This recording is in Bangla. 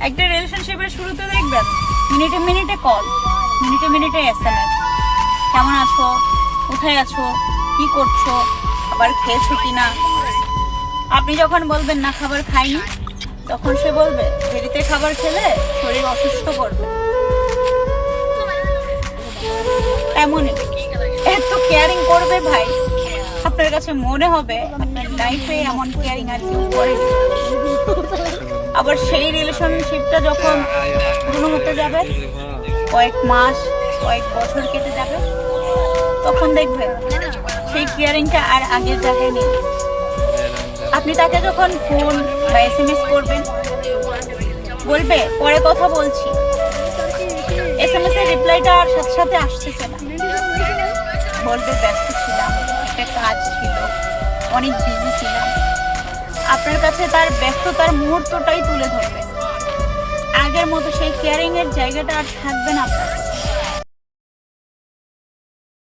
একটা রিলেশনশিপের শুরুতে দেখবেন মিনিটে মিনিটে কল, মিনিটে মিনিটে SMS, কেমন আছো, কোথায় আছো, কি করছো, খাবার খেয়েছো কিনা। আপনি যখন বলবেন না খাবার খাইনি, তখন সে বলবে দেরিতে খাবার খেলে শরীর অসুস্থ করবে। এমনই এত কেয়ারিং করবে ভাই, আপনার কাছে মনে হবে আপনার লাইফে এমন কেয়ারিং আর কেউ করেনি। আবার সেই রিলেশনশিপটা যখন পূর্ণ হতে যাবে, কয়েক মাস কয়েক বছর কেটে যাবে, তখন দেখবেন সেই কেয়ারিংটা আর আগের জায়গায় নেই। আপনি তাকে যখন ফোন বা SMS করবেন, বলবে পরে কথা বলছি, SMS এর রিপ্লাইটা আর সাথে সাথে আসতেছে না, বলবে ব্যস্ত ছিলাম, একটা কাজ ছিল, অনেক বিজি ছিলাম। আপনার কাছে তার ব্যস্ততার মুহূর্তটাই তুলে ধরবে, আগের মতো সেই কেয়ারিং এর জায়গাটা আর থাকবে না আপনার।